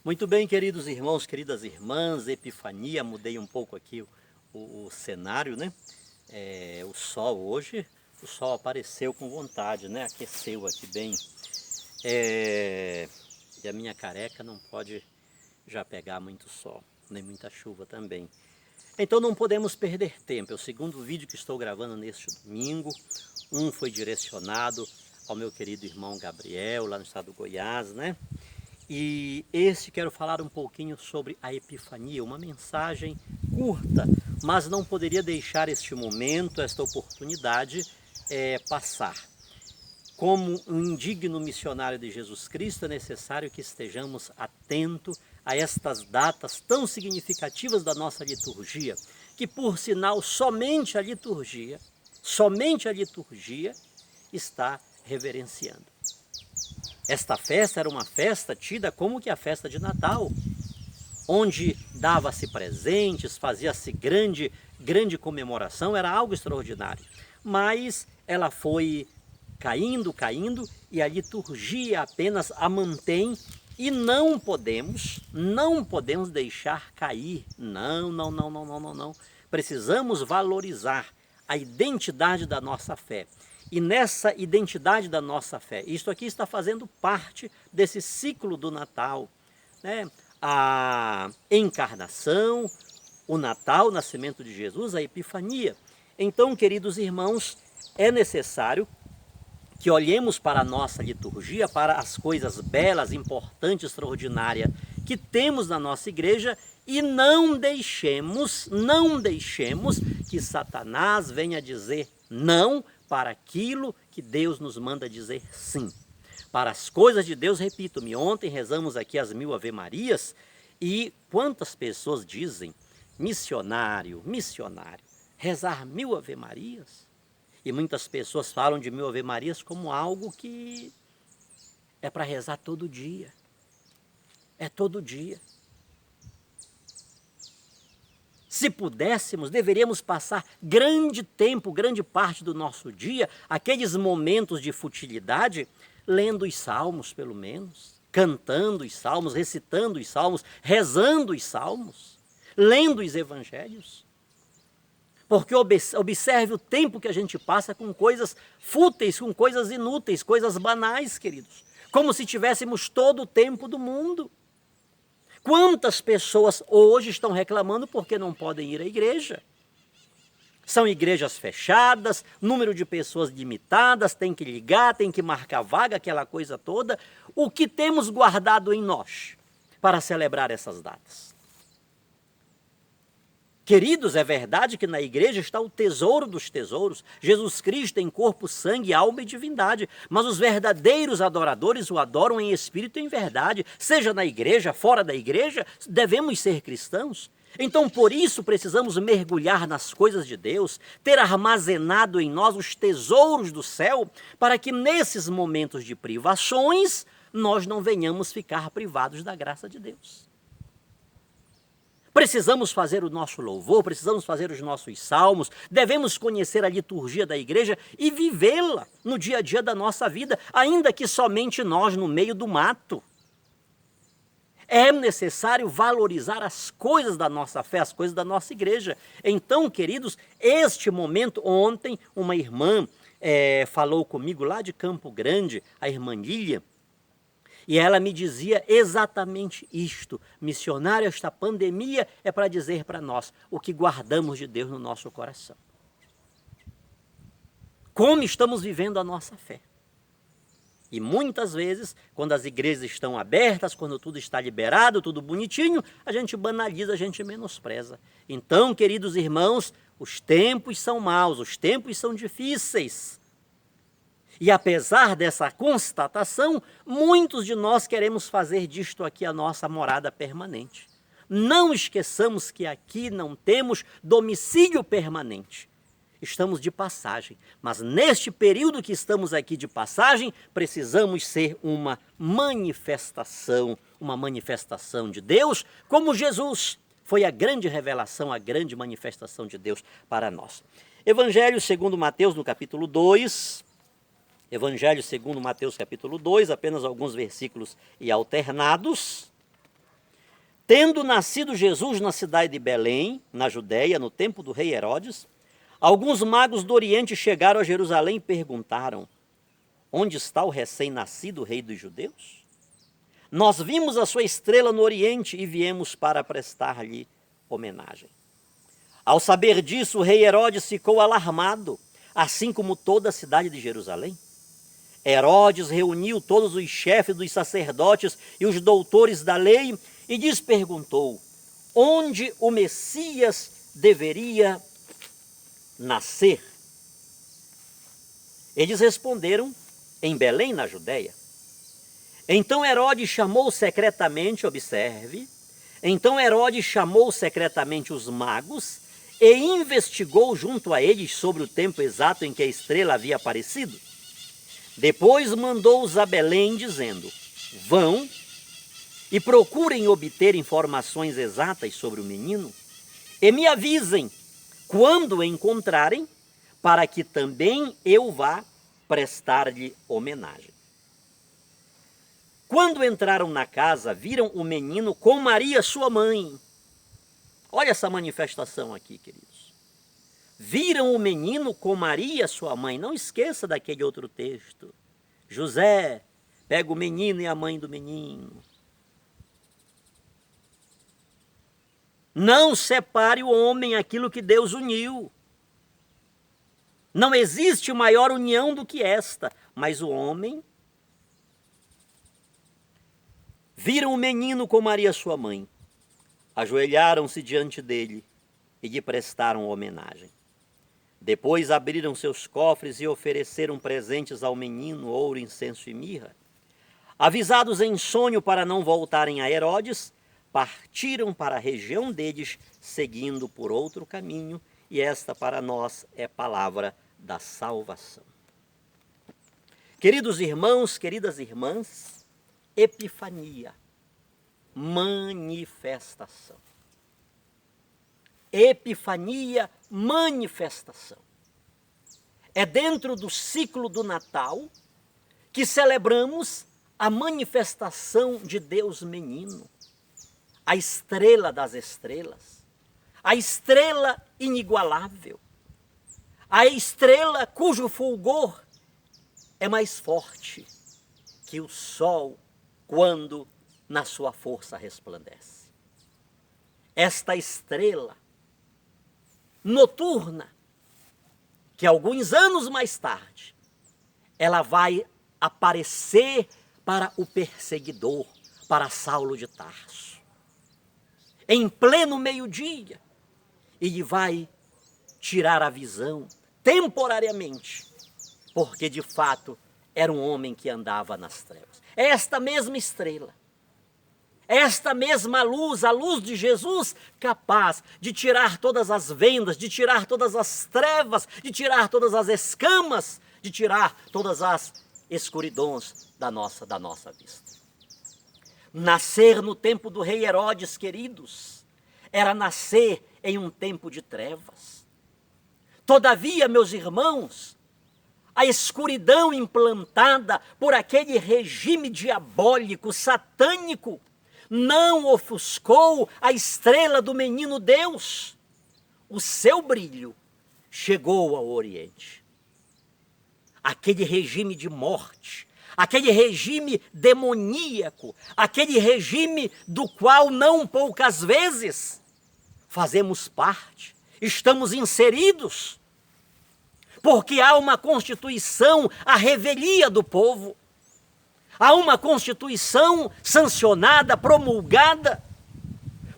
Muito bem, queridos irmãos, queridas irmãs, Epifania, mudei um pouco aqui o cenário, né? O sol hoje, o sol apareceu com vontade, né? Aqueceu aqui bem. E a minha careca não pode já pegar muito sol, nem muita chuva também. Então não podemos perder tempo. É o segundo vídeo que estou gravando neste domingo. Um foi direcionado ao meu querido irmão Gabriel, lá no estado do Goiás, né? E este quero falar um pouquinho sobre a Epifania, uma mensagem curta, mas não poderia deixar este momento, esta oportunidade passar. Como um indigno missionário de Jesus Cristo, é necessário que estejamos atentos a estas datas tão significativas da nossa liturgia, que por sinal somente a liturgia está reverenciando. Esta festa era uma festa tida como que a festa de Natal, onde dava-se presentes, fazia-se grande comemoração, era algo extraordinário. Mas ela foi caindo, e a liturgia apenas a mantém e não podemos deixar cair. Não. Precisamos valorizar a identidade da nossa fé. E nessa identidade da nossa fé, isto aqui está fazendo parte desse ciclo do Natal, né? A encarnação, o Natal, o nascimento de Jesus, a Epifania. Então, queridos irmãos, é necessário que olhemos para a nossa liturgia, para as coisas belas, importantes, extraordinárias que temos na nossa igreja e não deixemos que Satanás venha dizer não para aquilo que Deus nos manda dizer sim. Para as coisas de Deus, repito-me, ontem rezamos aqui as 1000 Ave-Marias e quantas pessoas dizem, missionário, rezar 1000 Ave-Marias? E muitas pessoas falam de 1000 Ave-Marias como algo que é para rezar todo dia. É todo dia. Se pudéssemos, deveríamos passar grande parte do nosso dia, aqueles momentos de futilidade, lendo os salmos pelo menos, cantando os salmos, recitando os salmos, rezando os salmos, lendo os evangelhos. Porque observe o tempo que a gente passa com coisas fúteis, com coisas inúteis, coisas banais, queridos. Como se tivéssemos todo o tempo do mundo. Quantas pessoas hoje estão reclamando porque não podem ir à igreja? São igrejas fechadas, número de pessoas limitadas, tem que ligar, tem que marcar vaga, aquela coisa toda. O que temos guardado em nós para celebrar essas datas? Queridos, é verdade que na igreja está o tesouro dos tesouros. Jesus Cristo em corpo, sangue, alma e divindade. Mas os verdadeiros adoradores o adoram em espírito e em verdade. Seja na igreja, fora da igreja, devemos ser cristãos. Então, por isso, precisamos mergulhar nas coisas de Deus, ter armazenado em nós os tesouros do céu, para que nesses momentos de privações, nós não venhamos ficar privados da graça de Deus. Precisamos fazer o nosso louvor, precisamos fazer os nossos salmos, devemos conhecer a liturgia da igreja e vivê-la no dia a dia da nossa vida, ainda que somente nós no meio do mato. É necessário valorizar as coisas da nossa fé, as coisas da nossa igreja. Então, queridos, este momento, ontem, uma irmã falou comigo lá de Campo Grande, a irmã Lília, e ela me dizia exatamente isto. Missionário, esta pandemia é para dizer para nós o que guardamos de Deus no nosso coração. Como estamos vivendo a nossa fé. E muitas vezes, quando as igrejas estão abertas, quando tudo está liberado, tudo bonitinho, a gente banaliza, a gente menospreza. Então, queridos irmãos, os tempos são maus, os tempos são difíceis. E apesar dessa constatação, muitos de nós queremos fazer disto aqui a nossa morada permanente. Não esqueçamos que aqui não temos domicílio permanente. Estamos de passagem, mas neste período que estamos aqui de passagem, precisamos ser uma manifestação de Deus, como Jesus foi a grande revelação, a grande manifestação de Deus para nós. Evangelho segundo Mateus, no capítulo 2... Evangelho segundo Mateus capítulo 2, apenas alguns versículos e alternados. Tendo nascido Jesus na cidade de Belém, na Judéia, no tempo do rei Herodes, alguns magos do Oriente chegaram a Jerusalém e perguntaram: onde está o recém-nascido rei dos judeus? Nós vimos a sua estrela no Oriente e viemos para prestar-lhe homenagem. Ao saber disso, o rei Herodes ficou alarmado, assim como toda a cidade de Jerusalém. Herodes reuniu todos os chefes dos sacerdotes e os doutores da lei e lhes perguntou onde o Messias deveria nascer. Eles responderam: em Belém, na Judéia. Então Herodes chamou secretamente, observe, então Herodes chamou secretamente os magos e investigou junto a eles sobre o tempo exato em que a estrela havia aparecido. Depois mandou-os a Belém, dizendo: vão e procurem obter informações exatas sobre o menino e me avisem quando o encontrarem, para que também eu vá prestar-lhe homenagem. Quando entraram na casa, viram o menino com Maria, sua mãe. Olha essa manifestação aqui, queridos. Viram o menino com Maria, sua mãe. Não esqueça daquele outro texto. José, pega o menino e a mãe do menino. Não separe o homem aquilo que Deus uniu. Não existe maior união do que esta, mas o homem. Viram o menino com Maria, sua mãe, ajoelharam-se diante dele e lhe prestaram homenagem. Depois abriram seus cofres e ofereceram presentes ao menino, ouro, incenso e mirra. Avisados em sonho para não voltarem a Herodes, partiram para a região deles, seguindo por outro caminho, e esta para nós é palavra da salvação. Queridos irmãos, queridas irmãs, epifania, manifestação. Epifania, manifestação. É dentro do ciclo do Natal que celebramos a manifestação de Deus menino, a estrela das estrelas, a estrela inigualável, a estrela cujo fulgor é mais forte que o sol quando na sua força resplandece. Esta estrela noturna, que alguns anos mais tarde, ela vai aparecer para o perseguidor, para Saulo de Tarso, em pleno meio-dia, e lhe vai tirar a visão temporariamente, porque de fato era um homem que andava nas trevas. É esta mesma estrela, esta mesma luz, a luz de Jesus, capaz de tirar todas as vendas, de tirar todas as trevas, de tirar todas as escamas, de tirar todas as escuridões da nossa vista. Nascer no tempo do rei Herodes, queridos, era nascer em um tempo de trevas. Todavia, meus irmãos, a escuridão implantada por aquele regime diabólico, satânico, não ofuscou a estrela do menino Deus. O seu brilho chegou ao Oriente. Aquele regime de morte, aquele regime demoníaco, aquele regime do qual não poucas vezes fazemos parte, estamos inseridos, porque há uma constituição à revelia do povo, há uma constituição sancionada, promulgada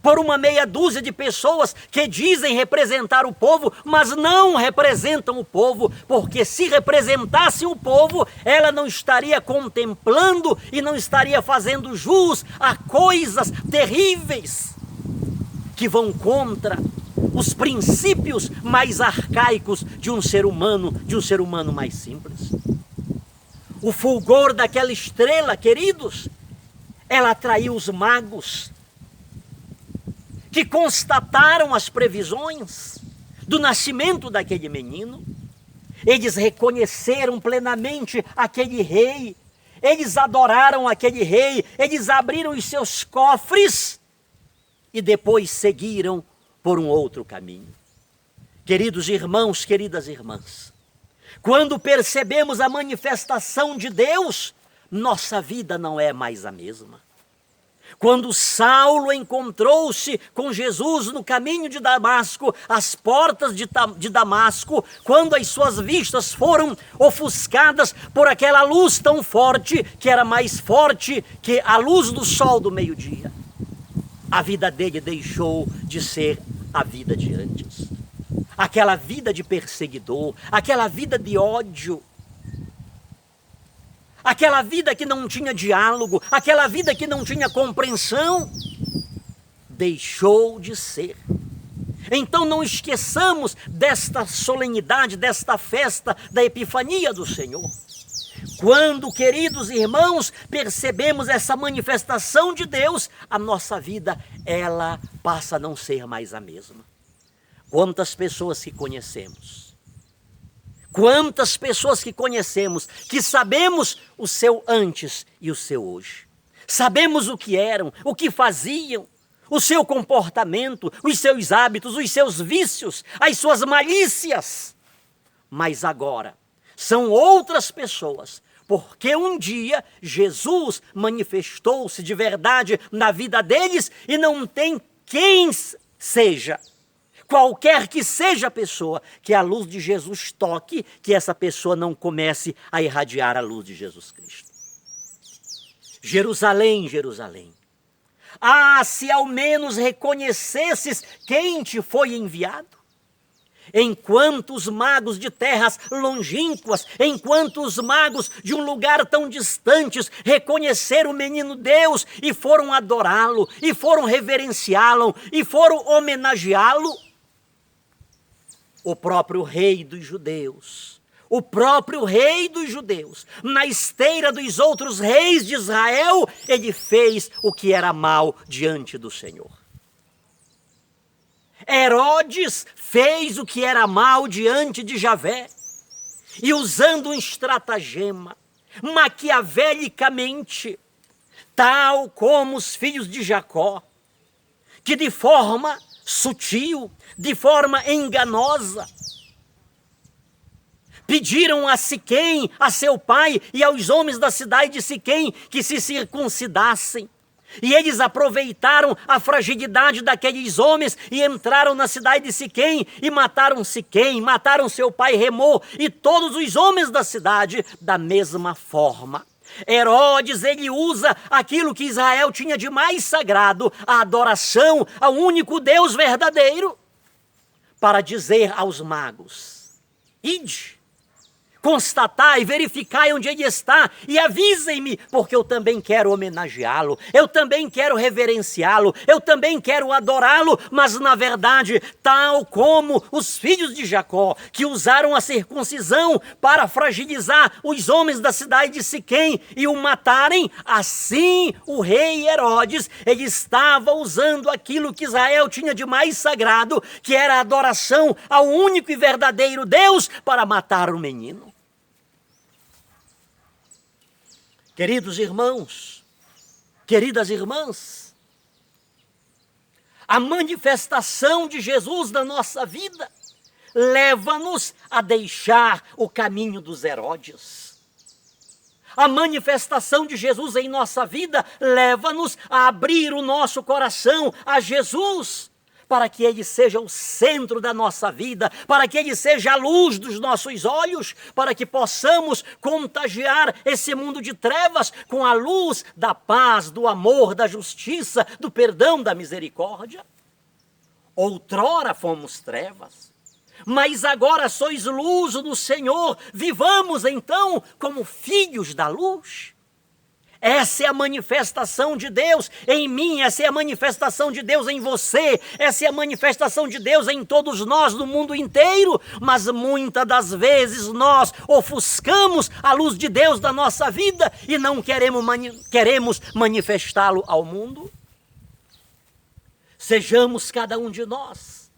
por uma meia dúzia de pessoas que dizem representar o povo, mas não representam o povo, porque se representasse o povo, ela não estaria contemplando e não estaria fazendo jus a coisas terríveis que vão contra os princípios mais arcaicos de um ser humano mais simples. O fulgor daquela estrela, queridos, ela atraiu os magos, que constataram as previsões do nascimento daquele menino. Eles reconheceram plenamente aquele rei, eles adoraram aquele rei, eles abriram os seus cofres e depois seguiram por um outro caminho. Queridos irmãos, queridas irmãs, quando percebemos a manifestação de Deus, nossa vida não é mais a mesma. Quando Saulo encontrou-se com Jesus no caminho de Damasco, às portas de Damasco, quando as suas vistas foram ofuscadas por aquela luz tão forte, que era mais forte que a luz do sol do meio-dia, a vida dele deixou de ser a vida de antes. Aquela vida de perseguidor, aquela vida de ódio, aquela vida que não tinha diálogo, aquela vida que não tinha compreensão, deixou de ser. Então não esqueçamos desta solenidade, desta festa da Epifania do Senhor. Quando, queridos irmãos, percebemos essa manifestação de Deus, a nossa vida, ela passa a não ser mais a mesma. Quantas pessoas que conhecemos, que sabemos o seu antes e o seu hoje. Sabemos o que eram, o que faziam, o seu comportamento, os seus hábitos, os seus vícios, as suas malícias. Mas agora são outras pessoas, porque um dia Jesus manifestou-se de verdade na vida deles e não tem quem seja, qualquer que seja a pessoa, que a luz de Jesus toque, que essa pessoa não comece a irradiar a luz de Jesus Cristo. Jerusalém, Jerusalém, se ao menos reconhecesses quem te foi enviado. Enquanto os magos de terras longínquas, enquanto os magos de um lugar tão distantes reconheceram o menino Deus e foram adorá-lo, e foram reverenciá-lo, e foram homenageá-lo, o próprio rei dos judeus, na esteira dos outros reis de Israel, ele fez o que era mal diante do Senhor. Herodes fez o que era mal diante de Javé, e usando um estratagema, maquiavelicamente, tal como os filhos de Jacó, que de forma sutil, de forma enganosa, pediram a Siquém, a seu pai, e aos homens da cidade de Siquém, que se circuncidassem. E eles aproveitaram a fragilidade daqueles homens e entraram na cidade de Siquém e mataram Siquém, mataram seu pai Remor e todos os homens da cidade da mesma forma. Herodes, ele usa aquilo que Israel tinha de mais sagrado, a adoração ao único Deus verdadeiro, para dizer aos magos: ide, constatai, verificai onde ele está e avisem-me, porque eu também quero homenageá-lo, eu também quero reverenciá-lo, eu também quero adorá-lo, mas na verdade, tal como os filhos de Jacó, que usaram a circuncisão para fragilizar os homens da cidade de Siquém e o matarem, assim o rei Herodes, ele estava usando aquilo que Israel tinha de mais sagrado, que era a adoração ao único e verdadeiro Deus, para matar o menino. Queridos irmãos, queridas irmãs, a manifestação de Jesus na nossa vida leva-nos a deixar o caminho dos Herodes. A manifestação de Jesus em nossa vida leva-nos a abrir o nosso coração a Jesus, para que Ele seja o centro da nossa vida, para que Ele seja a luz dos nossos olhos, para que possamos contagiar esse mundo de trevas com a luz da paz, do amor, da justiça, do perdão, da misericórdia. Outrora fomos trevas, mas agora sois luz do Senhor. Vivamos então como filhos da luz. Essa é a manifestação de Deus em mim, essa é a manifestação de Deus em você, essa é a manifestação de Deus em todos nós, no mundo inteiro, mas muitas das vezes nós ofuscamos a luz de Deus da nossa vida e não queremos manifestá-lo ao mundo. Sejamos cada um de nós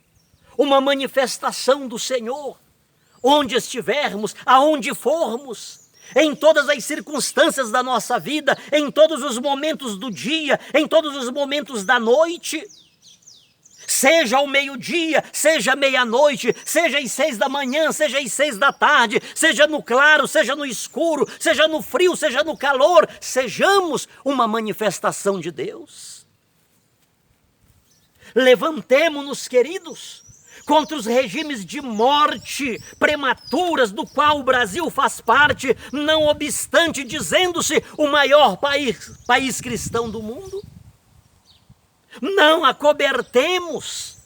uma manifestação do Senhor, onde estivermos, aonde formos, em todas as circunstâncias da nossa vida, em todos os momentos do dia, em todos os momentos da noite. seja ao meio-dia, seja meia-noite, seja às 6 da manhã, seja às 6 da tarde, seja no claro, seja no escuro, seja no frio, seja no calor, sejamos uma manifestação de Deus. Levantemo-nos, queridos, contra os regimes de morte prematuras do qual o Brasil faz parte, não obstante dizendo-se o maior país cristão do mundo. Não acobertemos,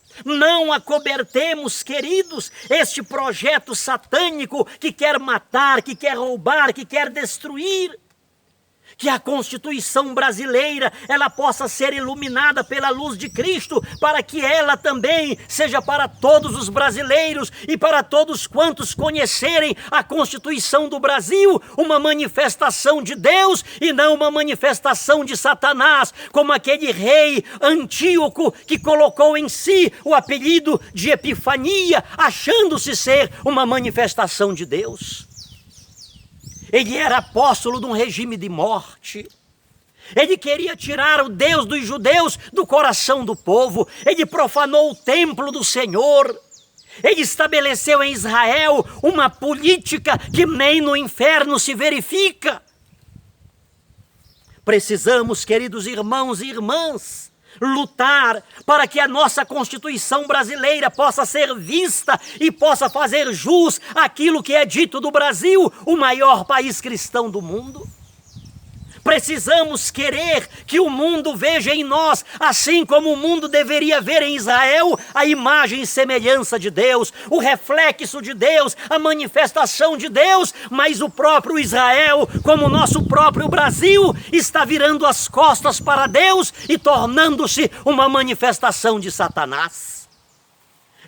queridos, este projeto satânico que quer matar, que quer roubar, que quer destruir. Que a Constituição brasileira, ela possa ser iluminada pela luz de Cristo, para que ela também seja para todos os brasileiros e para todos quantos conhecerem a Constituição do Brasil, uma manifestação de Deus e não uma manifestação de Satanás, como aquele rei Antíoco que colocou em si o apelido de Epifania, achando-se ser uma manifestação de Deus. Ele era apóstolo de um regime de morte. Ele queria tirar o Deus dos judeus do coração do povo. Ele profanou o templo do Senhor. Ele estabeleceu em Israel uma política que nem no inferno se verifica. Precisamos, queridos irmãos e irmãs, lutar para que a nossa Constituição brasileira possa ser vista e possa fazer jus àquilo que é dito do Brasil, o maior país cristão do mundo. Precisamos querer que o mundo veja em nós, assim como o mundo deveria ver em Israel, a imagem e semelhança de Deus, o reflexo de Deus, a manifestação de Deus, mas o próprio Israel, como o nosso próprio Brasil, está virando as costas para Deus e tornando-se uma manifestação de Satanás.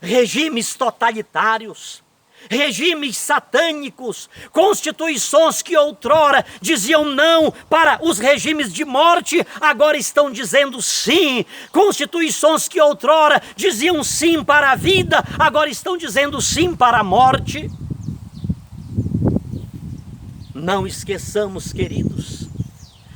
Regimes totalitários, regimes satânicos, constituições que outrora diziam não para os regimes de morte, agora estão dizendo sim. Constituições que outrora diziam sim para a vida, agora estão dizendo sim para a morte. Não esqueçamos, queridos,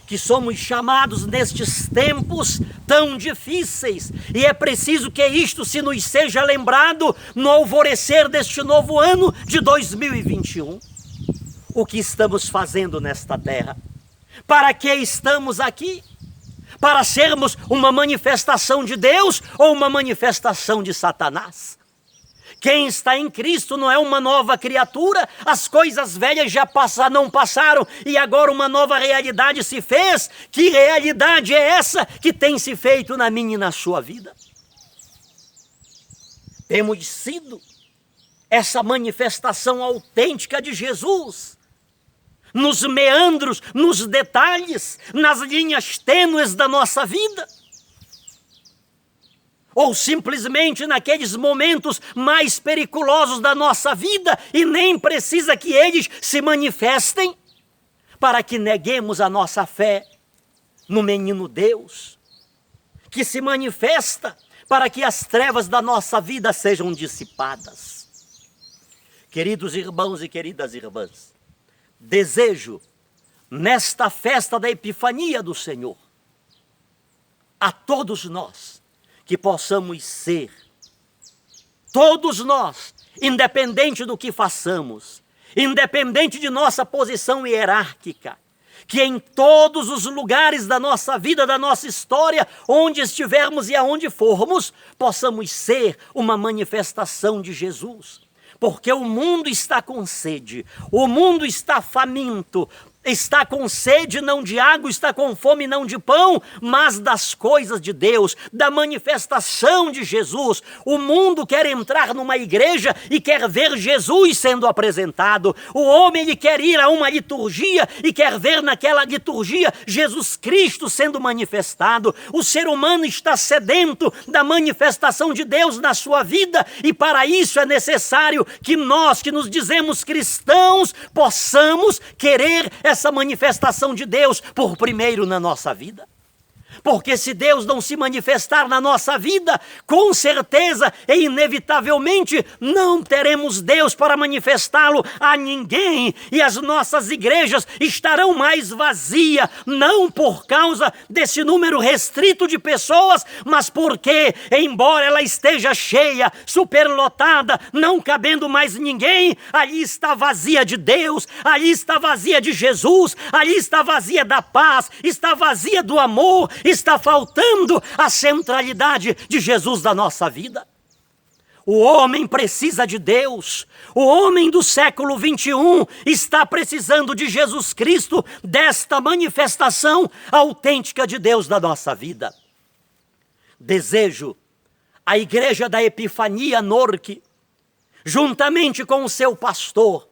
que somos chamados nestes tempos tão difíceis, e é preciso que isto se nos seja lembrado no alvorecer deste novo ano de 2021. O que estamos fazendo nesta terra? Para que estamos aqui? Para sermos uma manifestação de Deus ou uma manifestação de Satanás? Quem está em Cristo não é uma nova criatura, as coisas velhas já não passaram e agora uma nova realidade se fez. Que realidade é essa que tem se feito na minha e na sua vida? Temos sido essa manifestação autêntica de Jesus, nos meandros, nos detalhes, nas linhas tênues da nossa vida? Ou simplesmente naqueles momentos mais periculosos da nossa vida e nem precisa que eles se manifestem para que neguemos a nossa fé no menino Deus, que se manifesta para que as trevas da nossa vida sejam dissipadas. Queridos irmãos e queridas irmãs, desejo nesta festa da Epifania do Senhor a todos nós que possamos ser, todos nós, independente do que façamos, independente de nossa posição hierárquica, que em todos os lugares da nossa vida, da nossa história, onde estivermos e aonde formos, possamos ser uma manifestação de Jesus. Porque o mundo está com sede, o mundo está faminto, está com sede não de água, está com fome não de pão, mas das coisas de Deus, da manifestação de Jesus. O mundo quer entrar numa igreja e quer ver Jesus sendo apresentado. O homem ele quer ir a uma liturgia e quer ver naquela liturgia Jesus Cristo sendo manifestado. O ser humano está sedento da manifestação de Deus na sua vida e para isso é necessário que nós que nos dizemos cristãos possamos querer essa manifestação de Deus por primeiro na nossa vida. Porque se Deus não se manifestar na nossa vida, com certeza e inevitavelmente não teremos Deus para manifestá-lo a ninguém. E as nossas igrejas estarão mais vazias, não por causa desse número restrito de pessoas, mas porque, embora ela esteja cheia, superlotada, não cabendo mais ninguém, ali está vazia de Deus, ali está vazia de Jesus, ali está vazia da paz, está vazia do amor, está faltando a centralidade de Jesus na nossa vida. O homem precisa de Deus. O homem do século 21 está precisando de Jesus Cristo, desta manifestação autêntica de Deus na nossa vida. Desejo a Igreja da Epifania Norque, juntamente com o seu pastor,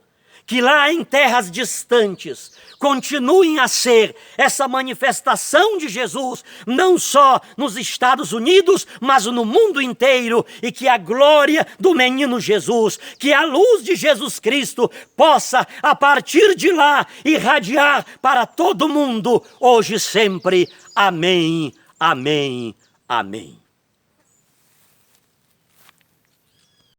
que lá em terras distantes continuem a ser essa manifestação de Jesus, não só nos Estados Unidos, mas no mundo inteiro, e que a glória do menino Jesus, que a luz de Jesus Cristo possa, a partir de lá, irradiar para todo mundo, hoje e sempre. Amém, amém, amém.